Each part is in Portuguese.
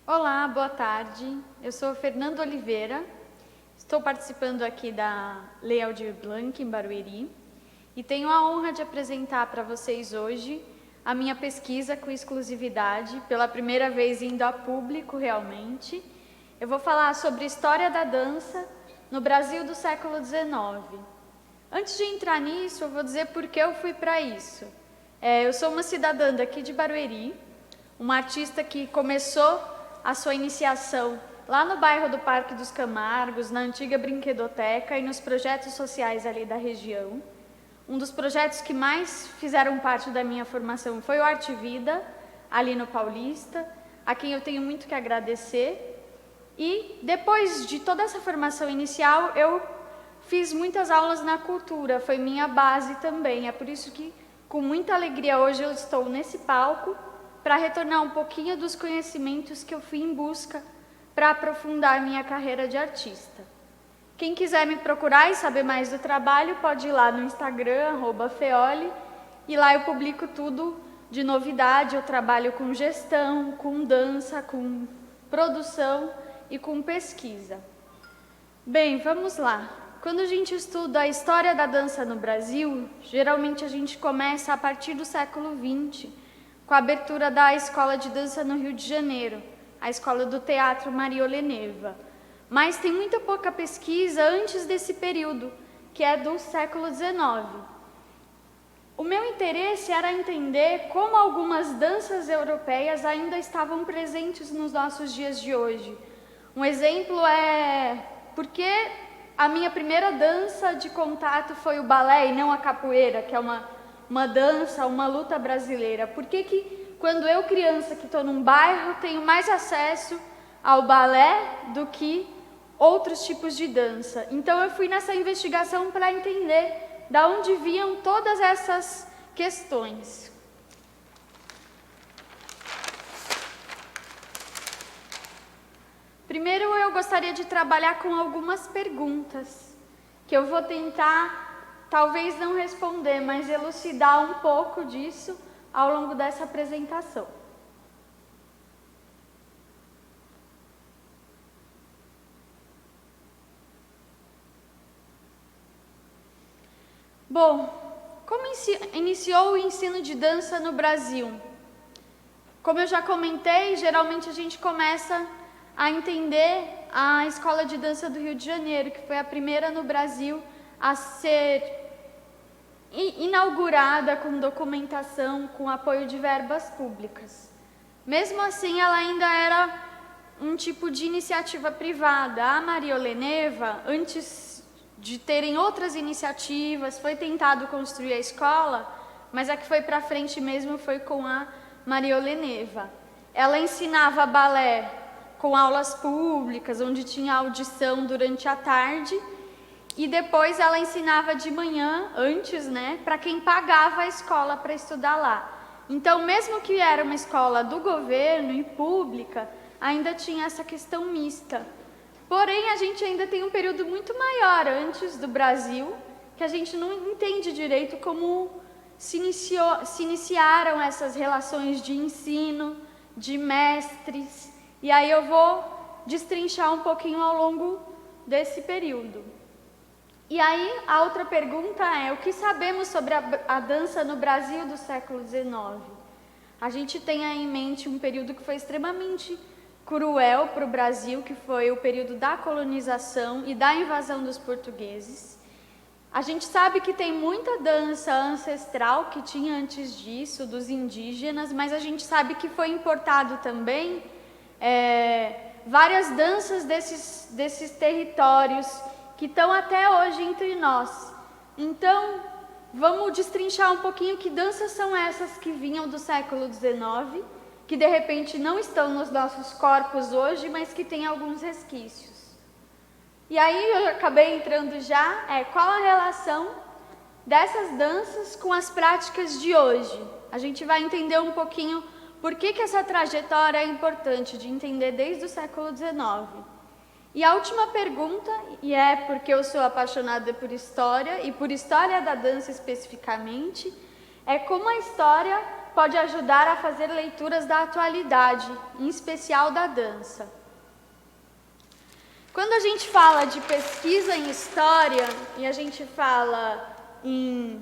Olá, boa tarde. Eu sou Fernanda Oliveira, estou participando aqui da Lei Aldir Blanc, em Barueri, e tenho a honra de apresentar para vocês hoje a minha pesquisa com exclusividade, pela primeira vez indo a público realmente. Eu vou falar sobre a história da dança no Brasil do século XIX. Antes de entrar nisso, eu vou dizer por que eu fui para isso. Eu sou uma cidadã daqui de Barueri, uma artista que começou a sua iniciação lá no bairro do Parque dos Camargos, na antiga brinquedoteca e nos projetos sociais ali da região. Um dos projetos que mais fizeram parte da minha formação foi o Arte Vida, ali no Paulista, a quem eu tenho muito que agradecer. E depois de toda essa formação inicial, eu fiz muitas aulas na cultura, foi minha base também. É por isso que, com muita alegria, hoje eu estou nesse palco para retornar um pouquinho dos conhecimentos que eu fui em busca para aprofundar minha carreira de artista. Quem quiser me procurar e saber mais do trabalho, pode ir lá no Instagram, @feoli, e lá eu publico tudo de novidade. Eu trabalho com gestão, com dança, com produção e com pesquisa. Bem, vamos lá. Quando a gente estuda a história da dança no Brasil, geralmente a gente começa a partir do século XX, com a abertura da Escola de Dança no Rio de Janeiro, a Escola do Teatro Maria Oleneva. Mas tem muita pouca pesquisa antes desse período, que é do século XIX. O meu interesse era entender como algumas danças europeias ainda estavam presentes nos nossos dias de hoje. Um exemplo é porque a minha primeira dança de contato foi o balé e não a capoeira, que é uma dança, uma luta brasileira. Por que quando eu, criança, que estou num bairro, tenho mais acesso ao balé do que outros tipos de dança? Então eu fui nessa investigação para entender de onde vinham todas essas questões. Primeiro eu gostaria de trabalhar com algumas perguntas, que eu vou tentar talvez não responder, mas elucidar um pouco disso ao longo dessa apresentação. Bom, como iniciou o ensino de dança no Brasil? Como eu já comentei, geralmente a gente começa a entender a Escola de Dança do Rio de Janeiro, que foi a primeira no Brasil a ser inaugurada com documentação, com apoio de verbas públicas. Mesmo assim, ela ainda era um tipo de iniciativa privada. A Maria Oleneva, antes de terem outras iniciativas, foi tentado construir a escola, mas a que foi para frente mesmo foi com a Maria Oleneva. Ela ensinava balé com aulas públicas, onde tinha audição durante a tarde, e depois ela ensinava de manhã, antes, para quem pagava a escola para estudar lá. Então, mesmo que era uma escola do governo e pública, ainda tinha essa questão mista. Porém, a gente ainda tem um período muito maior antes do Brasil, que a gente não entende direito como se iniciaram essas relações de ensino, de mestres, e aí eu vou destrinchar um pouquinho ao longo desse período. E aí, a outra pergunta é, o que sabemos sobre a dança no Brasil do século XIX? A gente tem aí em mente um período que foi extremamente cruel para o Brasil, que foi o período da colonização e da invasão dos portugueses. A gente sabe que tem muita dança ancestral que tinha antes disso, dos indígenas, mas a gente sabe que foi importado também várias danças desses territórios que estão até hoje entre nós. Então, vamos destrinchar um pouquinho que danças são essas que vinham do século XIX, que de repente não estão nos nossos corpos hoje, mas que têm alguns resquícios. E aí eu acabei entrando já, qual a relação dessas danças com as práticas de hoje? A gente vai entender um pouquinho por que essa trajetória é importante de entender desde o século XIX. E a última pergunta, e é porque eu sou apaixonada por história, e por história da dança especificamente, é como a história pode ajudar a fazer leituras da atualidade, em especial da dança. Quando a gente fala de pesquisa em história e a gente fala em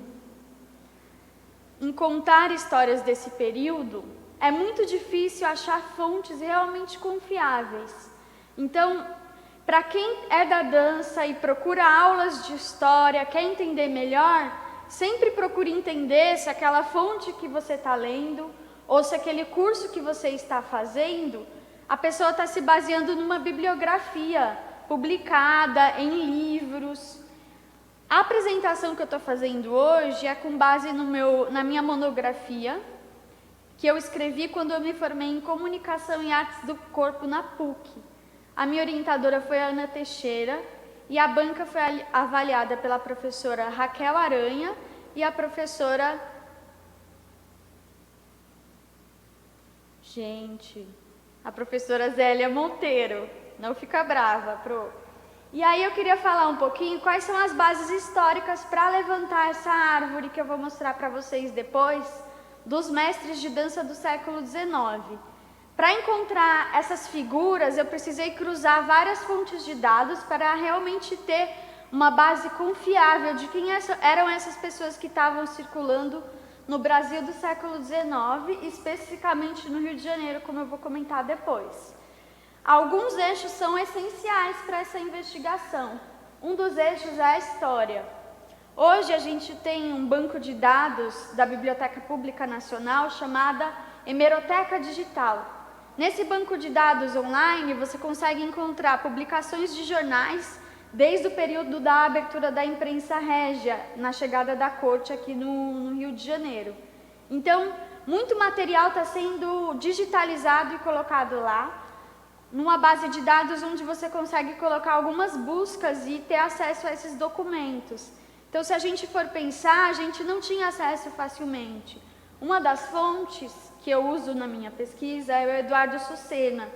contar histórias desse período, é muito difícil achar fontes realmente confiáveis. Então, para quem é da dança e procura aulas de história, quer entender melhor, sempre procure entender se aquela fonte que você está lendo ou se aquele curso que você está fazendo, a pessoa está se baseando numa bibliografia publicada em livros. A apresentação que eu estou fazendo hoje é com base na minha monografia, que eu escrevi quando eu me formei em Comunicação e Artes do Corpo na PUC. A minha orientadora foi a Ana Teixeira e a banca foi avaliada pela professora Raquel Aranha e a professora... a professora Zélia Monteiro. Não fica brava, Pro. E aí eu queria falar um pouquinho quais são as bases históricas para levantar essa árvore que eu vou mostrar para vocês depois, dos mestres de dança do século XIX. Para encontrar essas figuras, eu precisei cruzar várias fontes de dados para realmente ter uma base confiável de quem eram essas pessoas que estavam circulando no Brasil do século XIX, especificamente no Rio de Janeiro, como eu vou comentar depois. Alguns eixos são essenciais para essa investigação. Um dos eixos é a história. Hoje a gente tem um banco de dados da Biblioteca Pública Nacional chamada Hemeroteca Digital. Nesse banco de dados online você consegue encontrar publicações de jornais desde o período da abertura da imprensa régia, na chegada da corte aqui no Rio de Janeiro. Então, muito material está sendo digitalizado e colocado lá, numa base de dados onde você consegue colocar algumas buscas e ter acesso a esses documentos. Então, se a gente for pensar, a gente não tinha acesso facilmente. Uma das fontes que eu uso na minha pesquisa é o Eduardo Sucena.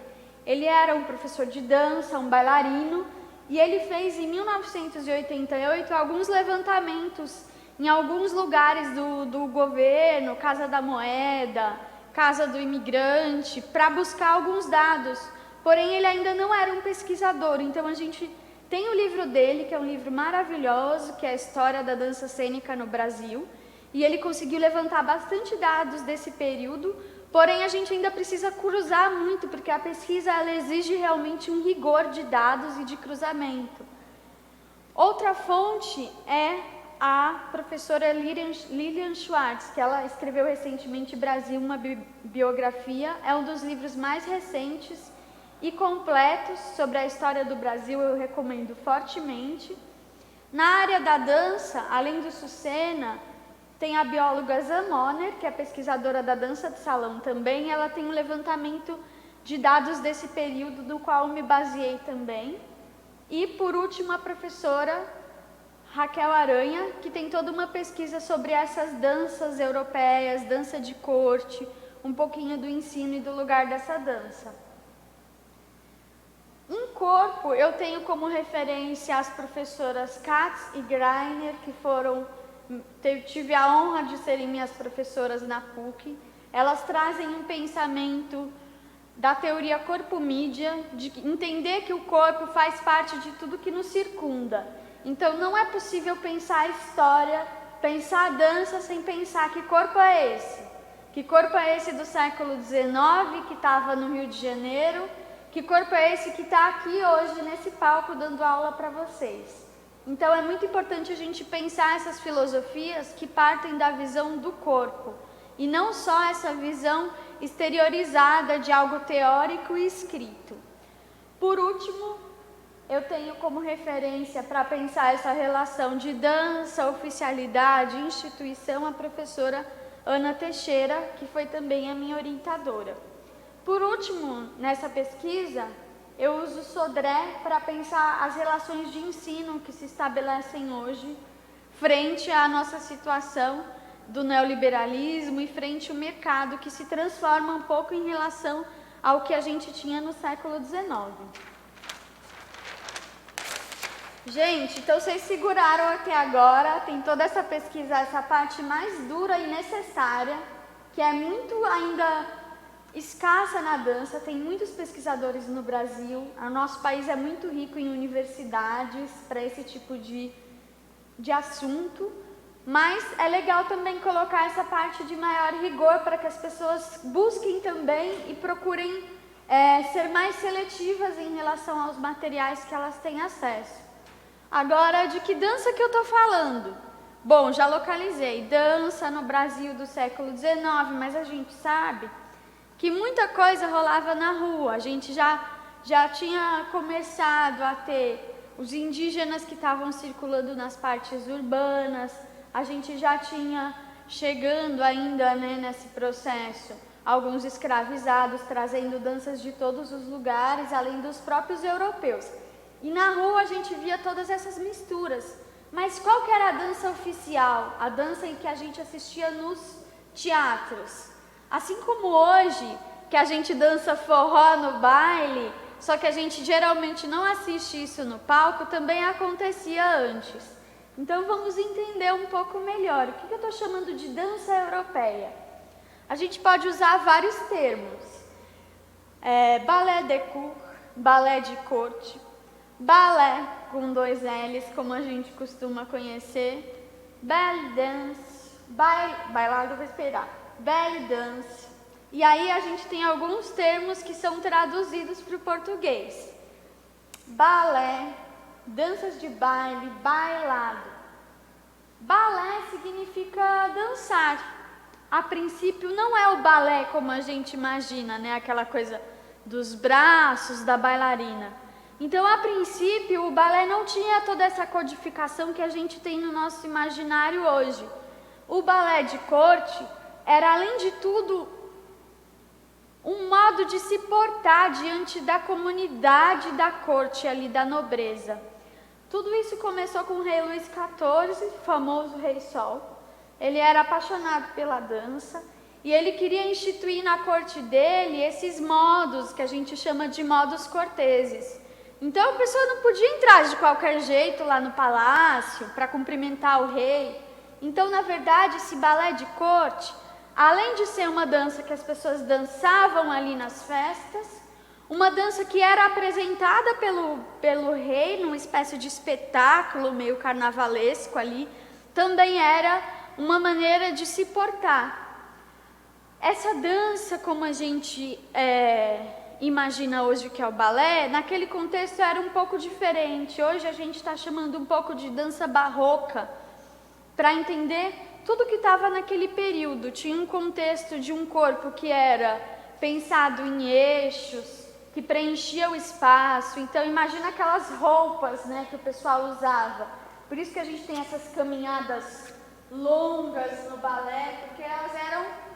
Ele era um professor de dança, um bailarino, e ele fez em 1988 alguns levantamentos em alguns lugares do governo, Casa da Moeda, Casa do Imigrante, para buscar alguns dados. Porém, ele ainda não era um pesquisador, então a gente tem o livro dele, que é um livro maravilhoso, que é a História da Dança Cênica no Brasil, e ele conseguiu levantar bastante dados desse período, porém a gente ainda precisa cruzar muito, porque a pesquisa ela exige realmente um rigor de dados e de cruzamento. Outra fonte é a professora Lilian Schwartz, que ela escreveu recentemente Brasil, uma biografia, é um dos livros mais recentes e completos sobre a história do Brasil, eu recomendo fortemente. Na área da dança, além do Sucena, tem a bióloga Zan Moner, que é pesquisadora da dança de salão também, ela tem um levantamento de dados desse período, do qual eu me baseei também. E, por último, a professora Raquel Aranha, que tem toda uma pesquisa sobre essas danças europeias, dança de corte, um pouquinho do ensino e do lugar dessa dança. Em corpo, eu tenho como referência as professoras Katz e Greiner, que tive a honra de serem minhas professoras na PUC. Elas trazem um pensamento da teoria corpo-mídia, de entender que o corpo faz parte de tudo que nos circunda. Então, não é possível pensar a história, pensar a dança sem pensar que corpo é esse. Que corpo é esse do século XIX, que estava no Rio de Janeiro? Que corpo é esse que está aqui hoje, nesse palco, dando aula para vocês? Então, é muito importante a gente pensar essas filosofias que partem da visão do corpo, e não só essa visão exteriorizada de algo teórico e escrito. Por último, eu tenho como referência para pensar essa relação de dança, oficialidade, instituição, a professora Ana Teixeira, que foi também a minha orientadora. Por último, nessa pesquisa, eu uso Sodré para pensar as relações de ensino que se estabelecem hoje frente à nossa situação do neoliberalismo e frente ao mercado que se transforma um pouco em relação ao que a gente tinha no século XIX. Gente, então vocês seguraram até agora, tem toda essa pesquisa, essa parte mais dura e necessária, que é muito ainda escassa na dança. Tem muitos pesquisadores no Brasil. O nosso país é muito rico em universidades para esse tipo de assunto, mas é legal também colocar essa parte de maior rigor para que as pessoas busquem também e procurem ser mais seletivas em relação aos materiais que elas têm acesso. Agora, de que dança que eu estou falando? Bom, já localizei, dança no Brasil do século XIX, mas a gente sabe que muita coisa rolava na rua. A gente já tinha começado a ter os indígenas que estavam circulando nas partes urbanas, a gente já tinha chegando ainda, né, nesse processo, alguns escravizados trazendo danças de todos os lugares, além dos próprios europeus. E na rua a gente via todas essas misturas. Mas qual que era a dança oficial? A dança em que a gente assistia nos teatros. Assim como hoje, que a gente dança forró no baile, só que a gente geralmente não assiste isso no palco, também acontecia antes. Então vamos entender um pouco melhor. O que eu estou chamando de dança europeia? A gente pode usar vários termos. Ballet de cour, balé de corte, balé com 2 L's, como a gente costuma conhecer, belly dance, bailado, vou esperar, belly dance. E aí a gente tem alguns termos que são traduzidos para o português. Balé, danças de baile, bailado. Balé significa dançar. A princípio não é o balé como a gente imagina, né? Aquela coisa dos braços da bailarina. Então, a princípio, o balé não tinha toda essa codificação que a gente tem no nosso imaginário hoje. O balé de corte era, além de tudo, um modo de se portar diante da comunidade da corte ali, da nobreza. Tudo isso começou com o rei Luís XIV, famoso Rei Sol. Ele era apaixonado pela dança e ele queria instituir na corte dele esses modos que a gente chama de modos corteses. Então a pessoa não podia entrar de qualquer jeito lá no palácio para cumprimentar o rei. Então, na verdade, esse balé de corte, além de ser uma dança que as pessoas dançavam ali nas festas, uma dança que era apresentada pelo rei numa espécie de espetáculo meio carnavalesco ali, também era uma maneira de se portar. Essa dança, como a gente imagina hoje que é o balé, naquele contexto era um pouco diferente. Hoje a gente está chamando um pouco de dança barroca, para entender tudo que estava naquele período. Tinha um contexto de um corpo que era pensado em eixos, que preenchia o espaço. Então imagina aquelas roupas, né, que o pessoal usava. Por isso que a gente tem essas caminhadas longas no balé, porque elas eram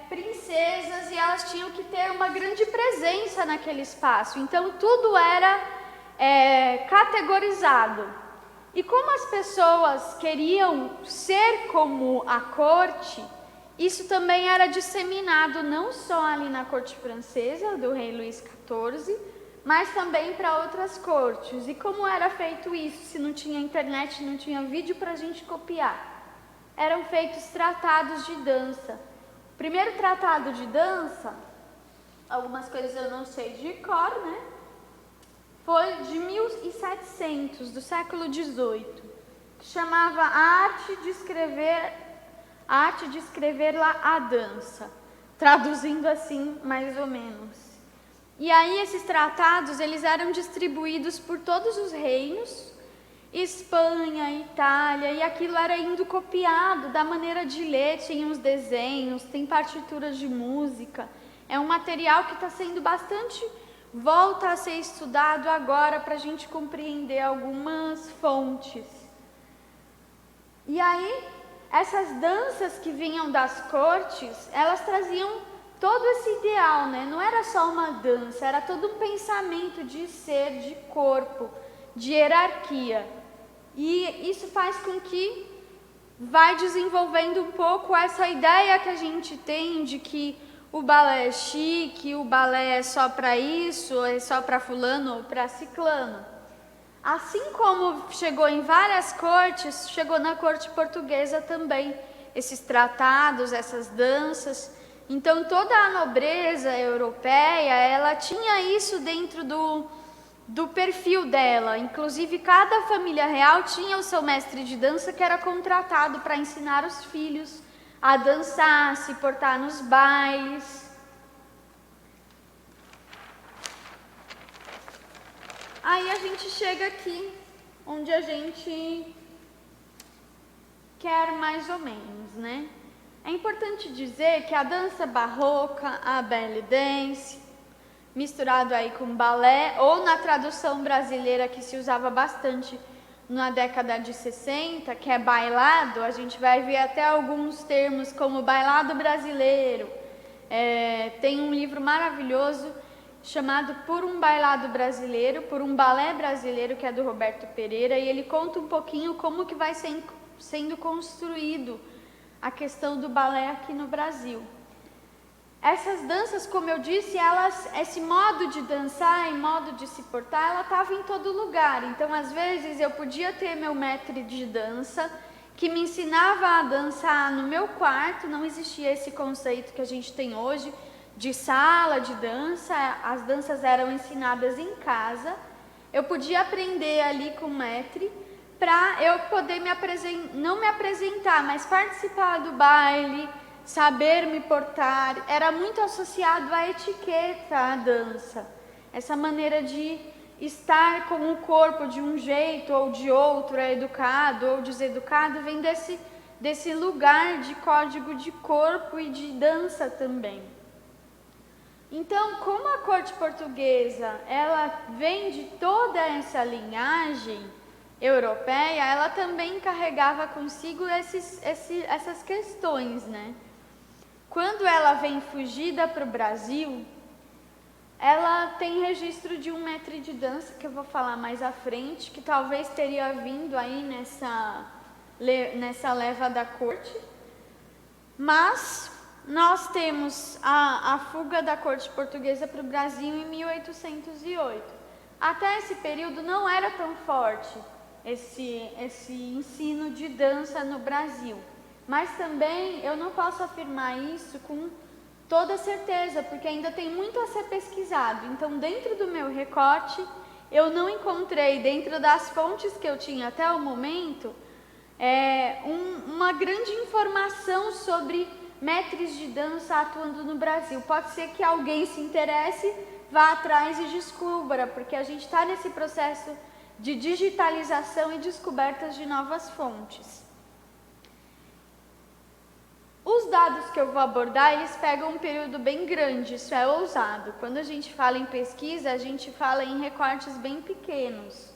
princesas e elas tinham que ter uma grande presença naquele espaço. Então tudo era categorizado. E como as pessoas queriam ser como a corte, isso também era disseminado não só ali na corte francesa do rei Luís XIV, mas também para outras cortes. E como era feito isso? Se não tinha internet, não tinha vídeo para a gente copiar. Eram feitos tratados de dança. O primeiro tratado de dança, algumas coisas eu não sei de cor, né? Foi de 1700, do século XVIII, que chamava A Arte de Escrever lá a Dança, traduzindo assim, mais ou menos. E aí esses tratados, eles eram distribuídos por todos os reinos, Espanha, Itália, e aquilo era indo copiado da maneira de ler, tinha os desenhos, tem partituras de música. É um material que está sendo bastante... volta a ser estudado agora para a gente compreender algumas fontes. E aí, essas danças que vinham das cortes, elas traziam todo esse ideal, né? Não era só uma dança, era todo um pensamento de ser, de corpo, de hierarquia. E isso faz com que vai desenvolvendo um pouco essa ideia que a gente tem de que o balé é chique, o balé é só para isso, é só para fulano ou para ciclano. Assim como chegou em várias cortes, chegou na corte portuguesa também, esses tratados, essas danças. Então, toda a nobreza europeia, ela tinha isso dentro do perfil dela. Inclusive, cada família real tinha o seu mestre de dança que era contratado para ensinar os filhos a dançar, se portar nos bailes. Aí a gente chega aqui, onde a gente quer mais ou menos, né? É importante dizer que a dança barroca, a belly dance, misturado aí com balé, ou na tradução brasileira que se usava bastante na década de 60, que é bailado, a gente vai ver até alguns termos como bailado brasileiro. Tem um livro maravilhoso chamado Por um Bailado Brasileiro, por um Balé Brasileiro, que é do Roberto Pereira, e ele conta um pouquinho como que vai sendo construído a questão do balé aqui no Brasil. Essas danças, como eu disse, esse modo de dançar e modo de se portar, ela estava em todo lugar. Então, às vezes, eu podia ter meu mestre de dança, que me ensinava a dançar no meu quarto. Não existia esse conceito que a gente tem hoje, de sala de dança. As danças eram ensinadas em casa. Eu podia aprender ali com o mestre, para eu poder não me apresentar, mas participar do baile, saber me portar. Era muito associado à etiqueta, à dança. Essa maneira de estar com o corpo de um jeito ou de outro, é educado ou deseducado, vem desse lugar de código de corpo e de dança também. Então, como a corte portuguesa, ela vem de toda essa linhagem europeia, ela também carregava consigo essas questões, né? Quando ela vem fugida para o Brasil, ela tem registro de um mestre de dança, que eu vou falar mais à frente, que talvez teria vindo aí nessa leva da corte. Mas nós temos a fuga da corte portuguesa para o Brasil em 1808. Até esse período não era tão forte esse ensino de dança no Brasil. Mas também eu não posso afirmar isso com toda certeza, porque ainda tem muito a ser pesquisado. Então, dentro do meu recorte, eu não encontrei, dentro das fontes que eu tinha até o momento, uma grande informação sobre mestres de dança atuando no Brasil. Pode ser que alguém se interesse, vá atrás e descubra, porque a gente está nesse processo de digitalização e descobertas de novas fontes. Os dados que eu vou abordar, eles pegam um período bem grande, isso é ousado. Quando a gente fala em pesquisa, a gente fala em recortes bem pequenos.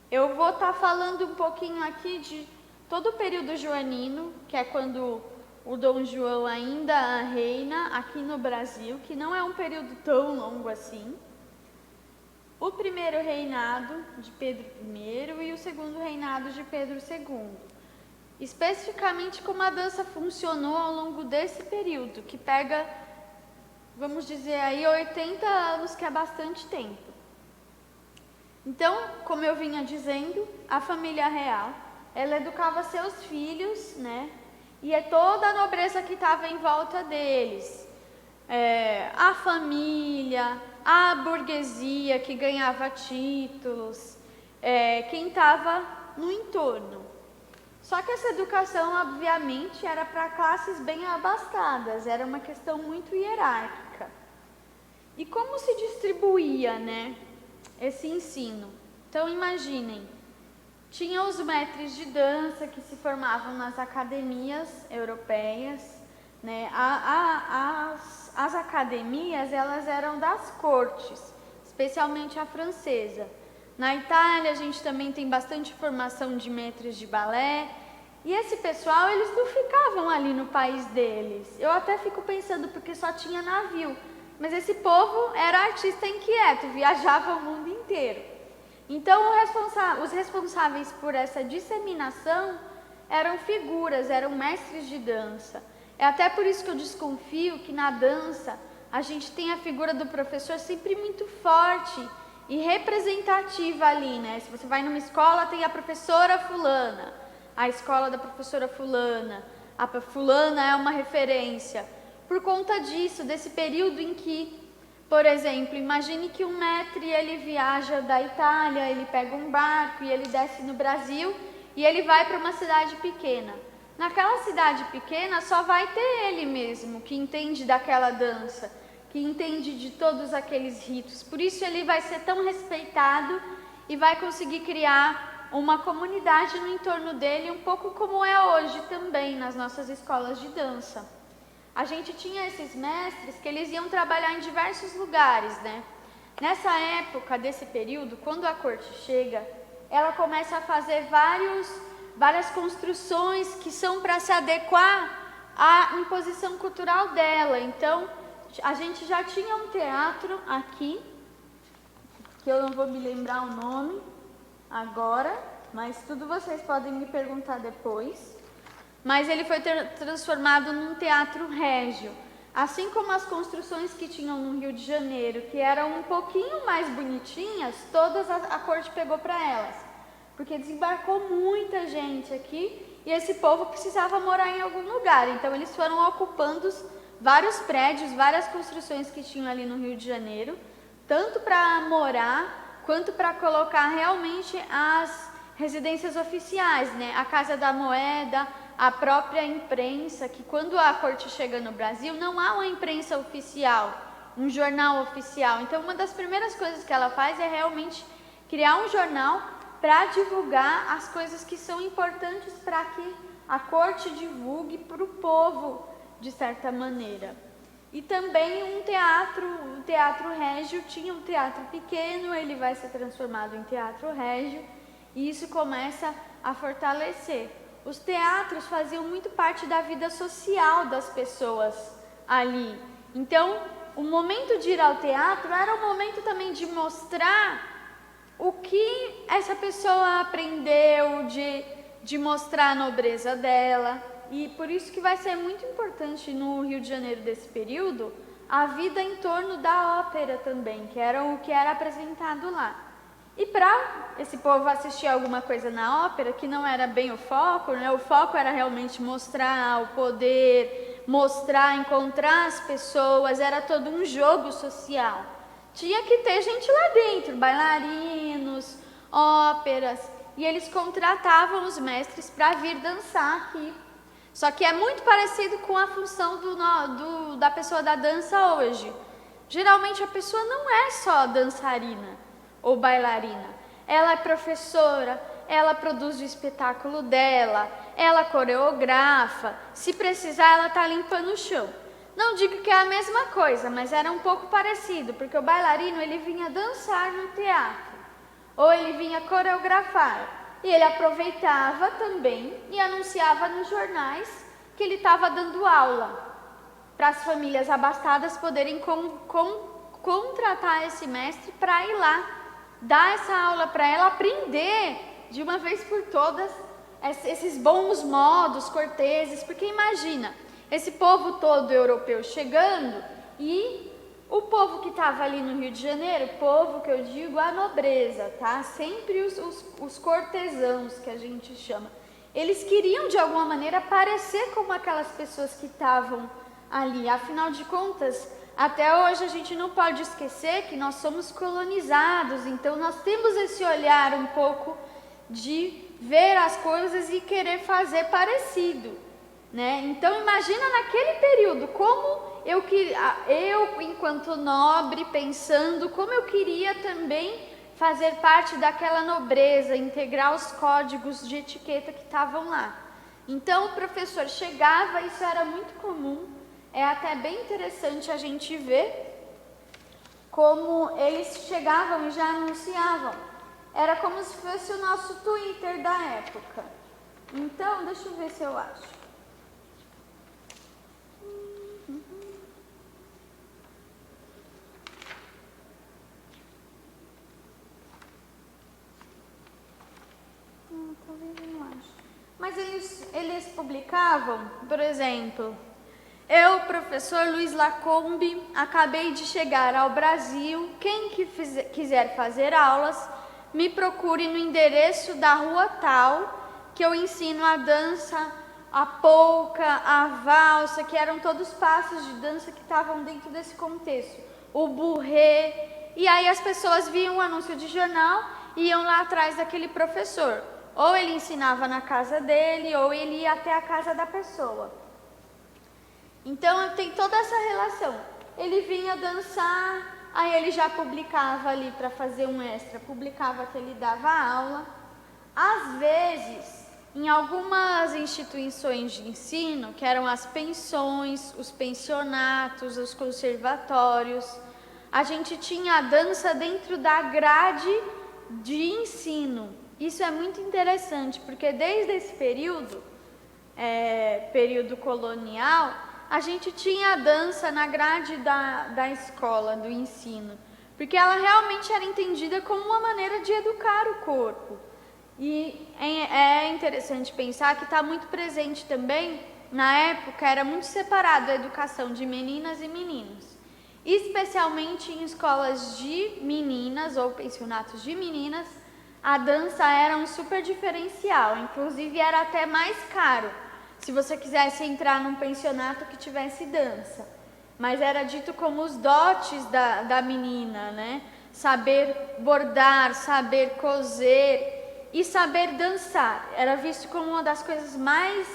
Eu vou estar falando um pouquinho aqui de todo o período joanino, que é quando o Dom João ainda reina aqui no Brasil, que não é um período tão longo assim. O primeiro reinado de Pedro I e o segundo reinado de Pedro II. Especificamente como a dança funcionou ao longo desse período, que pega, vamos dizer aí, 80 anos, que é bastante tempo. Então, como eu vinha dizendo, a família real, ela educava seus filhos, né? E é toda a nobreza que estava em volta deles. A família, a burguesia que ganhava títulos, quem estava no entorno. Só que essa educação, obviamente, era para classes bem abastadas, era uma questão muito hierárquica. E como se distribuía, né, esse ensino? Então, imaginem, tinha os mestres de dança que se formavam nas academias europeias, né? As academias, elas eram das cortes, especialmente a francesa. Na Itália, a gente também tem bastante formação de mestres de balé. E esse pessoal, eles não ficavam ali no país deles. Eu até fico pensando, porque só tinha navio. Mas esse povo era artista inquieto, viajava o mundo inteiro. Então, os responsáveis por essa disseminação eram figuras, eram mestres de dança. É até por isso que eu desconfio que na dança a gente tem a figura do professor sempre muito forte e representativa ali, né? Se você vai numa escola, tem a professora fulana, a escola da professora fulana, a fulana é uma referência. Por conta disso, desse período em que, por exemplo, imagine que um maître ele viaja da Itália, ele pega um barco e ele desce no Brasil e ele vai para uma cidade pequena. Naquela cidade pequena só vai ter ele mesmo, que entende daquela dança, que entende de todos aqueles ritos. Por isso ele vai ser tão respeitado e vai conseguir criar uma comunidade no entorno dele, um pouco como é hoje também nas nossas escolas de dança. A gente tinha esses mestres que eles iam trabalhar em diversos lugares, né? Nessa época, desse período, quando a corte chega, ela começa a fazer várias construções que são para se adequar à imposição cultural dela. Então, a gente já tinha um teatro aqui, que eu não vou me lembrar o nome agora, mas tudo vocês podem me perguntar depois. Mas ele foi transformado num teatro régio, assim como as construções que tinham no Rio de Janeiro, que eram um pouquinho mais bonitinhas, todas a corte pegou para elas, porque desembarcou muita gente aqui e esse povo precisava morar em algum lugar. Então eles foram ocupando vários prédios, várias construções que tinham ali no Rio de Janeiro, tanto para morar quanto para colocar realmente as residências oficiais, né? A Casa da Moeda, a própria imprensa, que quando a corte chega no Brasil, não há uma imprensa oficial, um jornal oficial. Então, uma das primeiras coisas que ela faz é realmente criar um jornal para divulgar as coisas que são importantes para que a corte divulgue para o povo, de certa maneira. E também o teatro régio, tinha um teatro pequeno, ele vai ser transformado em teatro régio, e isso começa a fortalecer. Os teatros faziam muito parte da vida social das pessoas ali. Então, o momento de ir ao teatro era um momento também de mostrar o que essa pessoa aprendeu, de mostrar a nobreza dela. E por isso que vai ser muito importante no Rio de Janeiro desse período, a vida em torno da ópera também, que era o que era apresentado lá. E para esse povo assistir alguma coisa na ópera, que não era bem o foco, né? O foco era realmente mostrar o poder, mostrar, encontrar as pessoas, era todo um jogo social. Tinha que ter gente lá dentro, bailarinos, óperas, e eles contratavam os mestres para vir dançar aqui. Só que é muito parecido com a função da pessoa da dança hoje. Geralmente a pessoa não é só dançarina ou bailarina. Ela é professora, ela produz o espetáculo dela, ela coreografa, se precisar ela está limpando o chão. Não digo que é a mesma coisa, mas era um pouco parecido, porque o bailarino ele vinha dançar no teatro, ou ele vinha coreografar, e ele aproveitava também e anunciava nos jornais que ele estava dando aula, para as famílias abastadas poderem contratar esse mestre para ir lá, dar essa aula para ela aprender de uma vez por todas esses bons modos corteses, porque imagina, esse povo todo europeu chegando e o povo que estava ali no Rio de Janeiro, povo que eu digo a nobreza, tá? Sempre os cortesãos que a gente chama, eles queriam de alguma maneira parecer como aquelas pessoas que estavam ali, afinal de contas, até hoje a gente não pode esquecer que nós somos colonizados, então nós temos esse olhar um pouco de ver as coisas e querer fazer parecido, né? Então imagina naquele período como eu enquanto nobre pensando como eu queria também fazer parte daquela nobreza, integrar os códigos de etiqueta que estavam lá. Então o professor chegava, isso era muito comum. É até bem interessante a gente ver como eles chegavam e já anunciavam. Era como se fosse o nosso Twitter da época. Então, deixa eu ver se eu acho. Talvez eu não acho. Mas eles publicavam, por exemplo... Eu, professor Luiz Lacombe, acabei de chegar ao Brasil. Quem quiser fazer aulas, me procure no endereço da rua tal, que eu ensino a dança a polca, a valsa, que eram todos passos de dança que estavam dentro desse contexto. O burrê. E aí as pessoas viam o anúncio de jornal e iam lá atrás daquele professor. Ou ele ensinava na casa dele, ou ele ia até a casa da pessoa. Então tem toda essa relação. Ele vinha dançar, aí ele já publicava ali para fazer um extra, publicava que ele dava aula. Às vezes, em algumas instituições de ensino, que eram as pensões, os pensionatos, os conservatórios, a gente tinha a dança dentro da grade de ensino. Isso é muito interessante, porque desde esse período, período colonial, a gente tinha a dança na grade da escola, do ensino, porque ela realmente era entendida como uma maneira de educar o corpo. E é interessante pensar que está muito presente também, na época era muito separado a educação de meninas e meninos, especialmente em escolas de meninas ou pensionatos de meninas, a dança era um super diferencial, inclusive era até mais caro se você quisesse entrar num pensionato que tivesse dança. Mas era dito como os dotes da menina, né? Saber bordar, saber coser e saber dançar. Era visto como uma das coisas mais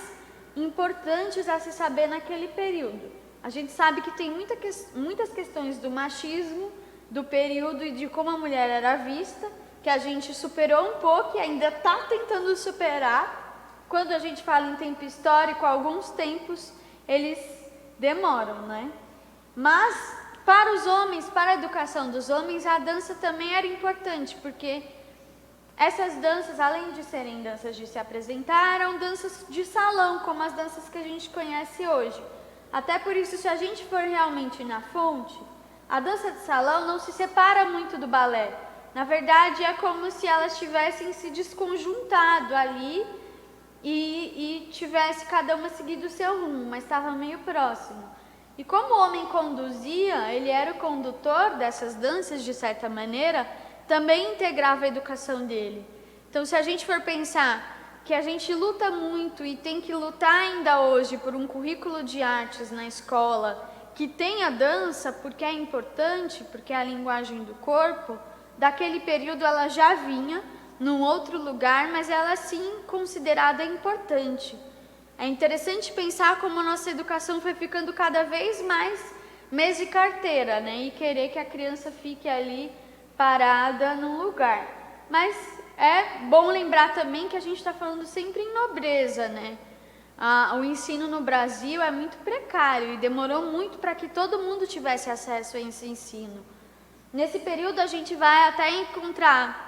importantes a se saber naquele período. A gente sabe que tem muitas questões do machismo, do período e de como a mulher era vista, que a gente superou um pouco e ainda está tentando superar. Quando a gente fala em tempo histórico, alguns tempos eles demoram, né? Mas para os homens, para a educação dos homens, a dança também era importante, porque essas danças, além de serem danças de se apresentar, eram danças de salão, como as danças que a gente conhece hoje. Até por isso, se a gente for realmente na fonte, a dança de salão não se separa muito do balé. Na verdade, é como se elas tivessem se desconjuntado ali e tivesse cada uma seguido o seu rumo, mas estava meio próximo. E como o homem conduzia, ele era o condutor dessas danças de certa maneira, também integrava a educação dele. Então, se a gente for pensar que a gente luta muito e tem que lutar ainda hoje por um currículo de artes na escola que tenha dança, porque é importante, porque é a linguagem do corpo, daquele período ela já vinha num outro lugar, mas ela sim considerada importante. É interessante pensar como a nossa educação foi ficando cada vez mais mês de carteira, né? E querer que a criança fique ali parada num lugar. Mas é bom lembrar também que a gente está falando sempre em nobreza, né? O ensino no Brasil é muito precário e demorou muito para que todo mundo tivesse acesso a esse ensino. Nesse período a gente vai até encontrar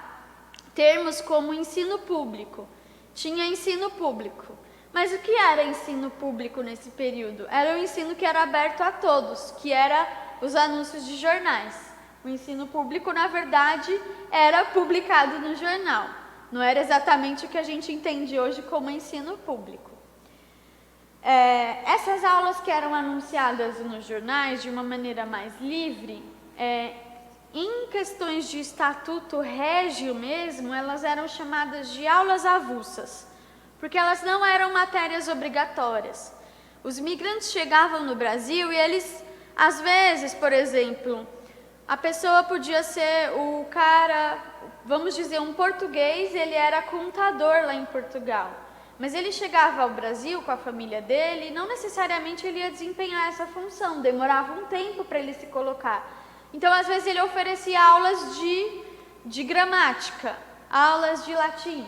termos como ensino público. Tinha ensino público. Mas o que era ensino público nesse período? Era o ensino que era aberto a todos, que era os anúncios de jornais. O ensino público, na verdade, era publicado no jornal. Não era exatamente o que a gente entende hoje como ensino público. Essas aulas que eram anunciadas nos jornais de uma maneira mais livre, em questões de estatuto régio mesmo, elas eram chamadas de aulas avulsas, porque elas não eram matérias obrigatórias. Os migrantes chegavam no Brasil e eles, às vezes, por exemplo, a pessoa podia ser o cara, vamos dizer, um português, ele era contador lá em Portugal. Mas ele chegava ao Brasil com a família dele e não necessariamente ele ia desempenhar essa função, demorava um tempo para ele se colocar. Então, às vezes, ele oferecia aulas de gramática, aulas de latim,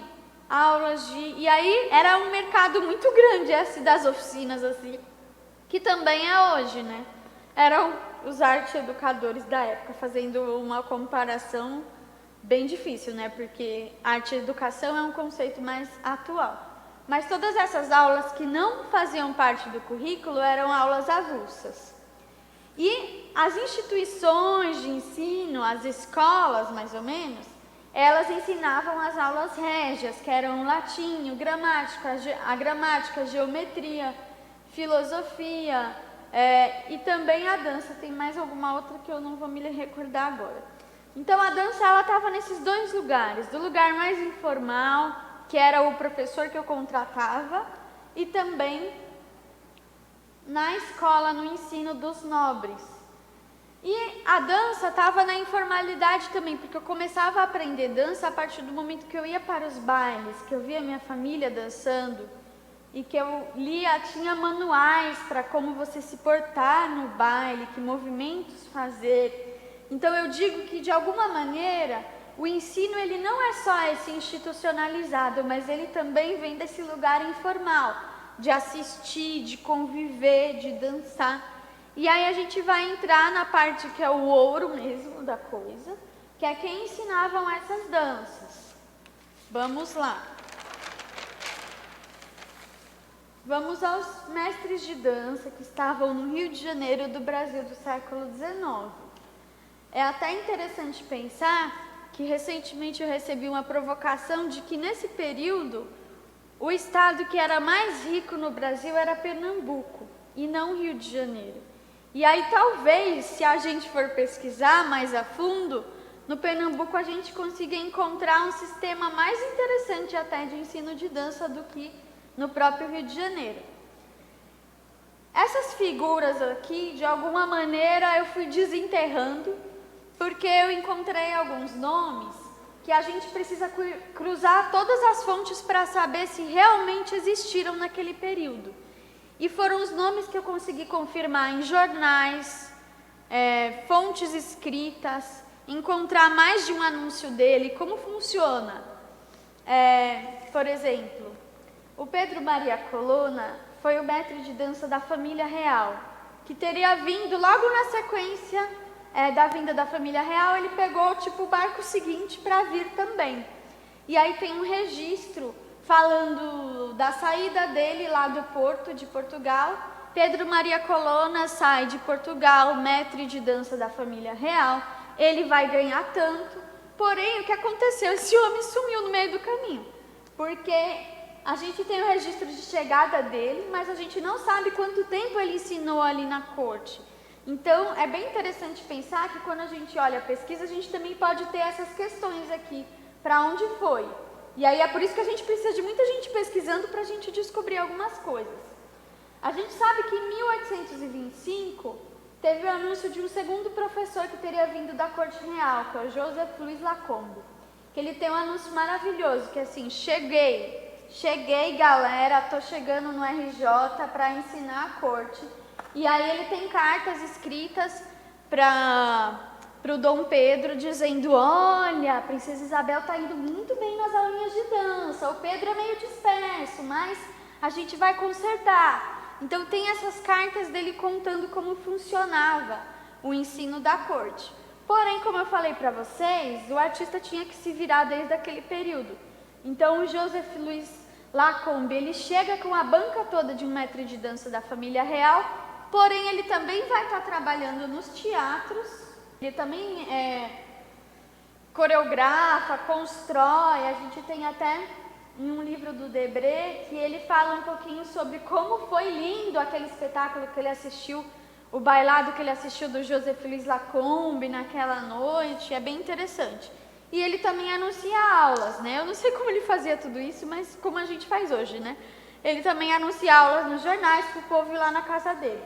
E aí era um mercado muito grande esse das oficinas, assim, que também é hoje, né? Eram os arte-educadores da época, fazendo uma comparação bem difícil, né? Porque arte e educação é um conceito mais atual. Mas todas essas aulas que não faziam parte do currículo eram aulas avulsas. E as instituições de ensino, as escolas mais ou menos, elas ensinavam as aulas régias, que eram latim, a gramática, geometria, filosofia e também a dança. Tem mais alguma outra que eu não vou me recordar agora. Então a dança ela estava nesses dois lugares, do lugar mais informal, que era o professor que eu contratava, e também na escola, no ensino dos nobres. E a dança estava na informalidade também, porque eu começava a aprender dança a partir do momento que eu ia para os bailes, que eu via minha família dançando e que eu lia, tinha manuais para como você se portar no baile, que movimentos fazer. Então eu digo que de alguma maneira o ensino ele não é só esse institucionalizado, mas ele também vem desse lugar informal, de assistir, de conviver, de dançar. E aí a gente vai entrar na parte que é o ouro mesmo da coisa, que é quem ensinavam essas danças. Vamos lá. Vamos aos mestres de dança que estavam no Rio de Janeiro do Brasil do século XIX. É até interessante pensar que recentemente eu recebi uma provocação de que nesse período o estado que era mais rico no Brasil era Pernambuco e não Rio de Janeiro. E aí talvez, se a gente for pesquisar mais a fundo, no Pernambuco a gente consiga encontrar um sistema mais interessante até de ensino de dança do que no próprio Rio de Janeiro. Essas figuras aqui, de alguma maneira, eu fui desenterrando, porque eu encontrei alguns nomes que a gente precisa cruzar todas as fontes para saber se realmente existiram naquele período. E foram os nomes que eu consegui confirmar em jornais, fontes escritas, encontrar mais de um anúncio dele, como funciona. Por exemplo, o Pedro Maria Colonna foi o mestre de dança da família real, que teria vindo logo na sequência da vinda da família real, ele pegou tipo o barco seguinte para vir também. E aí tem um registro falando da saída dele lá do Porto de Portugal. Pedro Maria Colonna sai de Portugal, mestre de dança da família real, ele vai ganhar tanto, porém o que aconteceu? Esse homem sumiu no meio do caminho, porque a gente tem o registro de chegada dele, mas a gente não sabe quanto tempo ele ensinou ali na corte. Então é bem interessante pensar que quando a gente olha a pesquisa, a gente também pode ter essas questões aqui, para onde foi. E aí é por isso que a gente precisa de muita gente pesquisando para a gente descobrir algumas coisas. A gente sabe que em 1825 teve o anúncio de um segundo professor que teria vindo da corte real, que é o Joseph Louis Lacombe, que ele tem um anúncio maravilhoso, que é assim: cheguei galera, tô chegando no RJ para ensinar a corte. E aí ele tem cartas escritas para o Dom Pedro dizendo: olha, a princesa Isabel está indo muito bem nas aulinhas de dança, o Pedro é meio disperso, mas a gente vai consertar. Então tem essas cartas dele contando como funcionava o ensino da corte. Porém, como eu falei para vocês, o artista tinha que se virar desde aquele período. Então o Joseph Louis Lacombe, ele chega com a banca toda de um mestre de dança da família real, porém ele também vai estar trabalhando nos teatros, ele também coreografa, constrói. A gente tem até em um livro do Debré que ele fala um pouquinho sobre como foi lindo aquele espetáculo que ele assistiu, o bailado que ele assistiu do Joseph Louis Lacombe naquela noite, é bem interessante. E ele também anuncia aulas, né? Eu não sei como ele fazia tudo isso, mas como a gente faz hoje, né? Ele também anuncia aulas nos jornais para o povo ir lá na casa dele.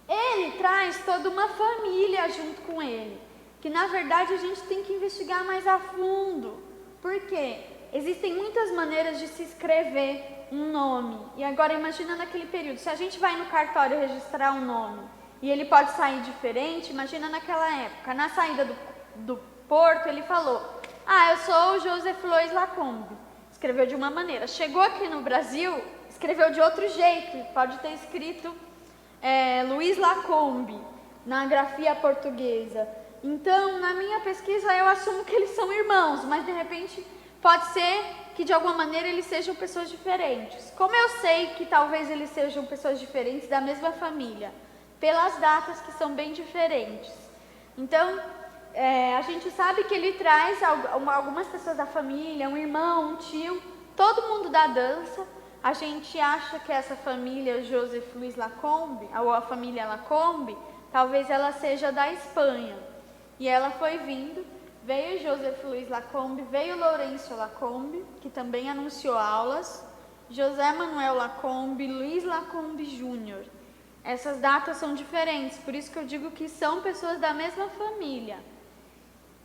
Ele traz toda uma família junto com ele, que na verdade a gente tem que investigar mais a fundo. Por quê? Existem muitas maneiras de se escrever um nome. E agora imagina naquele período, se a gente vai no cartório registrar um nome e ele pode sair diferente, imagina naquela época. Na saída do Porto, ele falou: eu sou o Joseph Louis Lacombe. Escreveu de uma maneira. Chegou aqui no Brasil, escreveu de outro jeito. Pode ter escrito Louis Lacombe na grafia portuguesa. Então, na minha pesquisa, eu assumo que eles são irmãos, mas de repente pode ser que de alguma maneira eles sejam pessoas diferentes. Como eu sei que talvez eles sejam pessoas diferentes da mesma família? Pelas datas que são bem diferentes. Então, a gente sabe que ele traz algumas pessoas da família, um irmão, um tio, todo mundo da dança. A gente acha que essa família Joseph Louis Lacombe, ou a família Lacombe, talvez ela seja da Espanha. E ela foi vindo, veio Joseph Louis Lacombe, veio Lourenço Lacombe, que também anunciou aulas, José Manuel Lacombe, Luiz Lacombe Júnior. Essas datas são diferentes, por isso que eu digo que são pessoas da mesma família,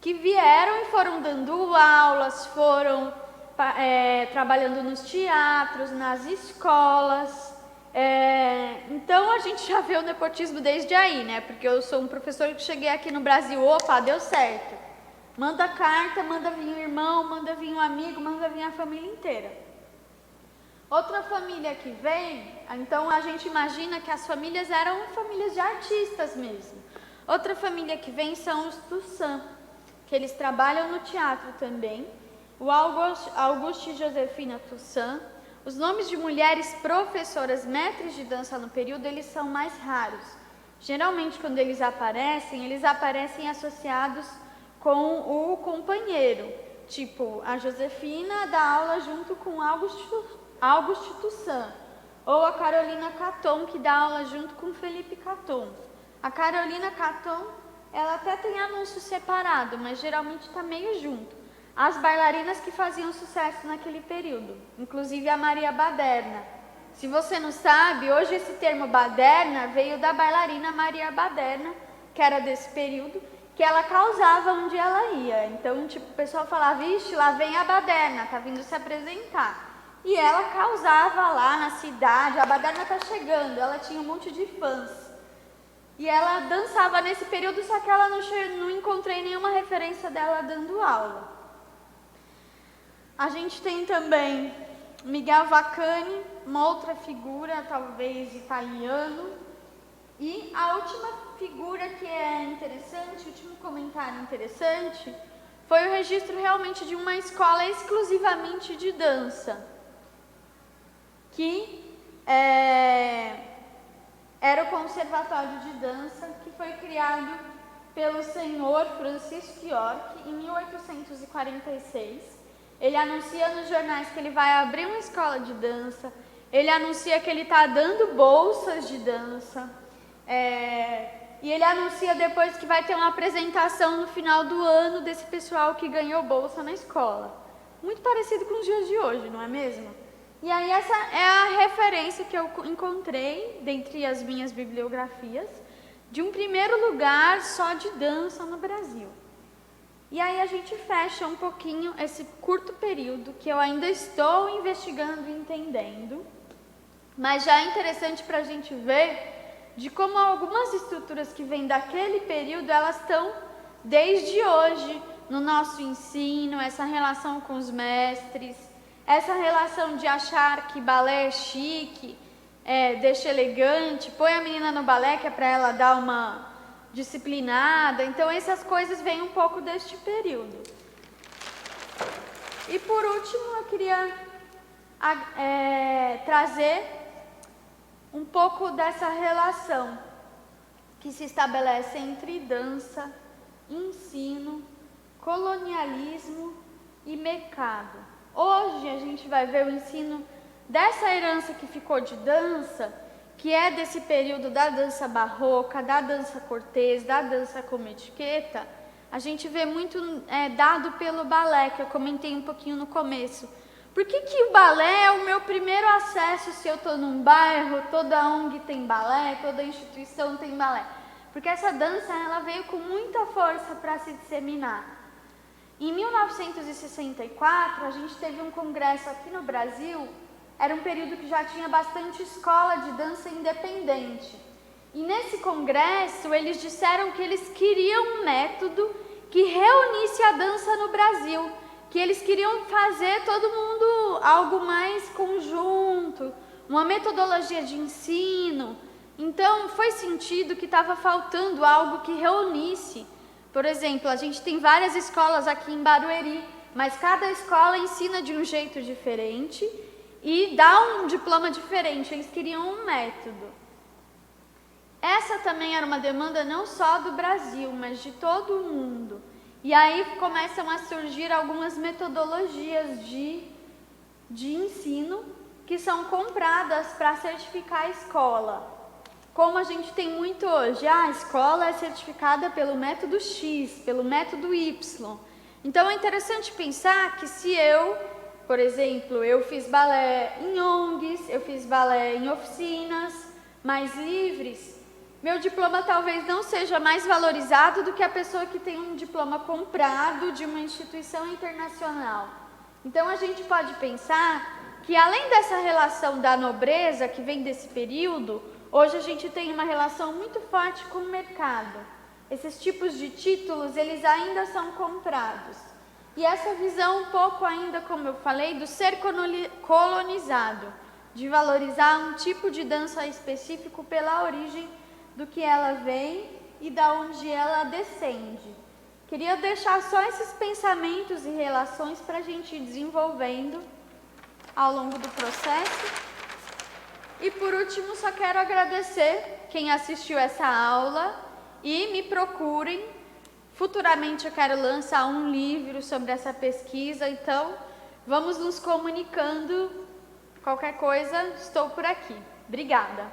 que vieram e foram dando aulas, foram trabalhando nos teatros, nas escolas. Então a gente já vê o nepotismo desde aí, né? Porque eu sou um professor que cheguei aqui no Brasil, opa, deu certo. Manda carta, manda vir o irmão, manda vir um amigo, manda vir a família inteira. Outra família que vem, então a gente imagina que as famílias eram famílias de artistas mesmo. Outra família que vem são os Toussaint, que eles trabalham no teatro também. O Auguste e Josefina Toussaint. Os nomes de mulheres professoras, mestres de dança no período, eles são mais raros. Geralmente, quando eles aparecem associados com o companheiro. Tipo, a Josefina dá aula junto com Auguste Toussaint, ou a Carolina Caton, que dá aula junto com Felipe Caton. A Carolina Caton, ela até tem anúncio separado, mas geralmente está meio junto. As bailarinas que faziam sucesso naquele período, inclusive a Maria Baderna. Se você não sabe, hoje esse termo baderna veio da bailarina Maria Baderna, que era desse período, que ela causava onde ela ia. Então, tipo, o pessoal falava, vixe, lá vem a baderna, tá vindo se apresentar. E ela causava lá na cidade, a baderna tá chegando, ela tinha um monte de fãs. E ela dançava nesse período, só que ela não encontrei nenhuma referência dela dando aula. A gente tem também Miguel Vaccani, uma outra figura, talvez italiano. E a última figura que é interessante, o último comentário interessante, foi o registro realmente de uma escola exclusivamente de dança, que era o Conservatório de Dança, que foi criado pelo senhor Francisco York em 1846. Ele anuncia nos jornais que ele vai abrir uma escola de dança, ele anuncia que ele está dando bolsas de dança, e ele anuncia depois que vai ter uma apresentação no final do ano desse pessoal que ganhou bolsa na escola. Muito parecido com os dias de hoje, não é mesmo? E aí essa é a referência que eu encontrei dentre as minhas bibliografias de um primeiro lugar só de dança no Brasil. E aí a gente fecha um pouquinho esse curto período que eu ainda estou investigando e entendendo, mas já é interessante para a gente ver de como algumas estruturas que vêm daquele período, elas estão desde hoje no nosso ensino, essa relação com os mestres, essa relação de achar que balé é chique, deixa elegante, põe a menina no balé que é para ela dar uma disciplinada. Então essas coisas vêm um pouco deste período. E por último eu queria trazer um pouco dessa relação que se estabelece entre dança, ensino, colonialismo e mercado. Hoje a gente vai ver o ensino dessa herança que ficou de dança, que é desse período da dança barroca, da dança cortês, da dança como etiqueta. A gente vê muito dado pelo balé, que eu comentei um pouquinho no começo. Por que o balé é o meu primeiro acesso se eu estou num bairro, toda ONG tem balé, toda instituição tem balé? Porque essa dança ela veio com muita força para se disseminar. Em 1964, a gente teve um congresso aqui no Brasil. Era um período que já tinha bastante escola de dança independente. E nesse congresso, eles disseram que eles queriam um método que reunisse a dança no Brasil, que eles queriam fazer todo mundo algo mais conjunto, uma metodologia de ensino. Então, foi sentido que estava faltando algo que reunisse. Por exemplo, a gente tem várias escolas aqui em Barueri, mas cada escola ensina de um jeito diferente e dá um diploma diferente. Eles queriam um método. Essa também era uma demanda não só do Brasil, mas de todo o mundo. E aí começam a surgir algumas metodologias de ensino que são compradas para certificar a escola. Como a gente tem muito hoje, a escola é certificada pelo método X, pelo método Y. Então é interessante pensar que se eu Por exemplo, eu fiz balé em ONGs, eu fiz balé em oficinas mais livres. Meu diploma talvez não seja mais valorizado do que a pessoa que tem um diploma comprado de uma instituição internacional. Então a gente pode pensar que além dessa relação da nobreza que vem desse período, hoje a gente tem uma relação muito forte com o mercado. Esses tipos de títulos, eles ainda são comprados. E essa visão um pouco ainda, como eu falei, do ser colonizado, de valorizar um tipo de dança específico pela origem do que ela vem e da onde ela descende. Queria deixar só esses pensamentos e relações para a gente ir desenvolvendo ao longo do processo. E por último, só quero agradecer quem assistiu essa aula e me procurem. Futuramente eu quero lançar um livro sobre essa pesquisa, então vamos nos comunicando. Qualquer coisa, estou por aqui. Obrigada!